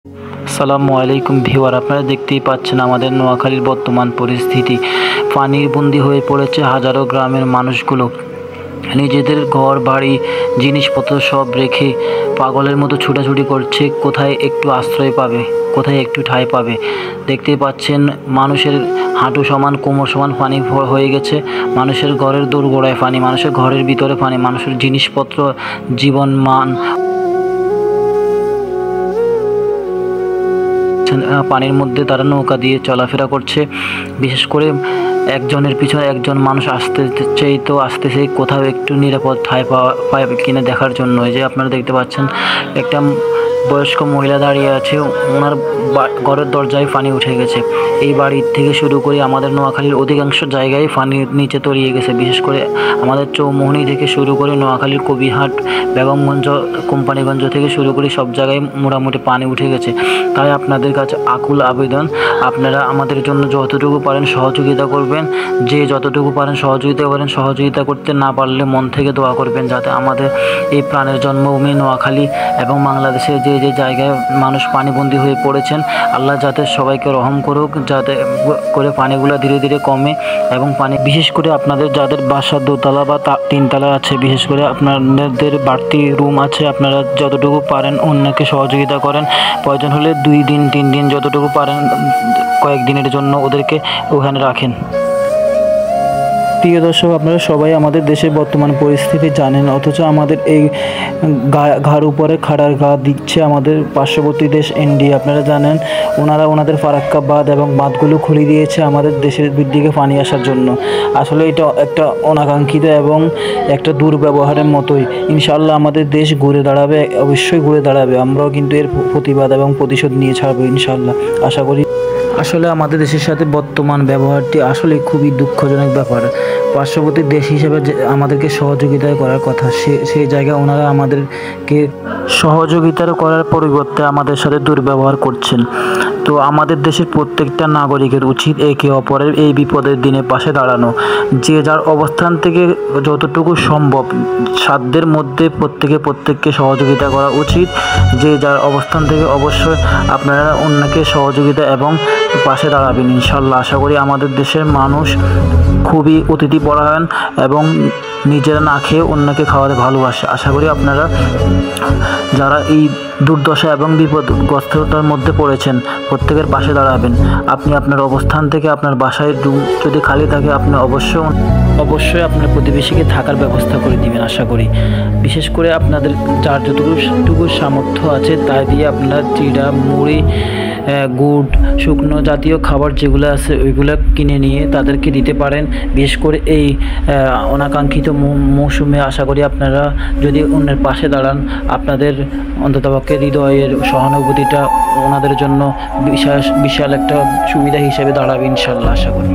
আসসালামু আলাইকুম ভিউয়ার, আপনারা দেখতেই পাচ্ছেন আমাদের নোয়াখালীর বর্তমান পরিস্থিতি। পানির বন্দী হয়ে পড়েছে হাজারো গ্রামের মানুষগুলো। নিজেদের ঘর বাড়ি জিনিসপত্র সব রেখে পাগলের মতো ছুটাছুটি করছে, কোথায় একটু আশ্রয় পাবে, কোথায় একটু ঠাঁই পাবে। দেখতেই পাচ্ছেন মানুষের হাঁটু সমান কোমর সমান পানি হয়ে গেছে। মানুষের ঘরের দোরগোড়ায় পানি, মানুষের ঘরের ভিতরে পানি, মানুষের জিনিসপত্র জীবন মান পানির মধ্যে তারা নৌকা দিয়ে চলাফেরা করছে। বিশেষ করে একজনের পিছনে একজন মানুষ আসতেছে কোথাও একটু নিরাপদ ঠাঁই পায় কিনা দেখার জন্য। এই যে আপনারা দেখতে পাচ্ছেন একটা বয়স্ক মহিলা দাঁড়িয়ে আছে, ওনার ঘরের দরজায় পানি উঠে গেছে। এই বাড়ির থেকে শুরু করে আমাদের নোয়াখালীর অধিকাংশ জায়গায় পানির নিচে তলিয়ে গেছে। বিশেষ করে আমাদের চৌমোহনী থেকে শুরু করে নোয়াখালীর কবিরহাট, বেগমগঞ্জ, কোম্পানিগঞ্জ থেকে শুরু করে সব জায়গায় মোটামুটি পানি উঠে গেছে। তাই আপনাদের কাছে আকুল আবেদন, আপনারা আমাদের জন্য যতটুকু পারেন সহযোগিতা করবেন। যে যতটুকু পারেন সহযোগিতা করতে না পারলে মন থেকে দোয়া করবেন, যাতে আমাদের এই প্রাণের জন্মভূমি নোয়াখালী এবং বাংলাদেশের যে যে জায়গায় মানুষ পানিবন্দী হয়ে পড়েছেন, আল্লাহ যাতে সবাইকে রহম করুক, যাতে করে পানিগুলো ধীরে ধীরে কমে। এবং পানি বিশেষ করে আপনাদের যাদের বাসা দোতলা বা তিনতলা আছে, বিশেষ করে আপনাদের বাড়তি রুম আছে, আপনারা যতটুকু পারেন অন্যকে সহযোগিতা করেন। প্রয়োজন হলে 2 দিন 3 দিন যতটুকু পারেন কয়েকদিনের জন্য ওদেরকে ওখানে রাখেন। প্রিয় দর্শক, আপনারা সবাই আমাদের দেশের বর্তমান পরিস্থিতি জানেন, অথচ আমাদের এই ঘাড় উপরে খাড়ার গা দিচ্ছে আমাদের পার্শ্ববর্তী দেশ ইন্ডিয়া। আপনারা জানেন ওনারা ওনাদের ফারাক্কা বাঁধ এবং বাঁধগুলো খুলে দিয়েছে আমাদের দেশের দিকে পানি আসার জন্য। আসলে এটা একটা অনাকাঙ্ক্ষিত এবং একটা দুর্ব্যবহারের মতোই। ইনশাআল্লাহ আমাদের দেশ ঘুরে দাঁড়াবে, অবশ্যই ঘুরে দাঁড়াবে। আমরাও কিন্তু এর প্রতিবাদ এবং প্রতিশোধ নিয়ে ছাড়বো ইনশাআল্লাহ, আশা করি। আসলে আমাদের দেশের সাথে বর্তমান ব্যবহারটি আসলে খুবই দুঃখজনক ব্যাপার। পার্শ্ববর্তী দেশ হিসেবে আমাদেরকে সহযোগিতা করার কথা, সেই জায়গায় ওনারা আমাদেরকে সহযোগিতা করার পরিবর্তে আমাদের সাথে দুর্ব্যবহার করছেন। তো আমাদের দেশের প্রত্যেকটা নাগরিকের উচিত একে অপরের এই বিপদের দিনে পাশে দাঁড়ানো। যে যার অবস্থান থেকে যতটুকু সম্ভব সাধ্যের মধ্যে প্রত্যেককে সহযোগিতা করা উচিত। যে যার অবস্থান থেকে অবশ্যই আপনারা অন্যকে সহযোগিতা এবং পাশে দাঁড়াবেন ইনশাল্লাহ। আশা করি আমাদের দেশের মানুষ খুবই অতিথিপরায়ণ এবং নিজেরা না খেয়ে অন্যকে খাওয়াতে ভালোবাসে। আশা করি আপনারা যারা এই দুর্দশা এবং বিপদগ্রস্ততার মধ্যে পড়েছেন প্রত্যেকের পাশে দাঁড়াবেন। আপনি আপনার অবস্থান থেকে আপনার বাসায় যদি খালি থাকে আপনি অবশ্যই আপনার প্রতিবেশীকে থাকার ব্যবস্থা করে দিবেন আশা করি। বিশেষ করে আপনাদের যার যতটুকু সামর্থ্য আছে তাই দিয়ে আপনারা চিড়া, মুড়ি, গুড়, শুকনো জাতীয় খাবার যেগুলো আছে ওইগুলো কিনে নিয়ে তাদেরকে দিতে পারেন। বিশেষ করে এই অনাকাঙ্ক্ষিত মৌসুমে আশা করি আপনারা যদি অন্যের পাশে দাঁড়ান, আপনাদের অন্ততপক্ষে হৃদয়ের সহানুভূতিটা ওনাদের জন্য বিশাল একটা সুবিধা হিসেবে দাঁড়াবে ইনশাল্লাহ, আশা করি।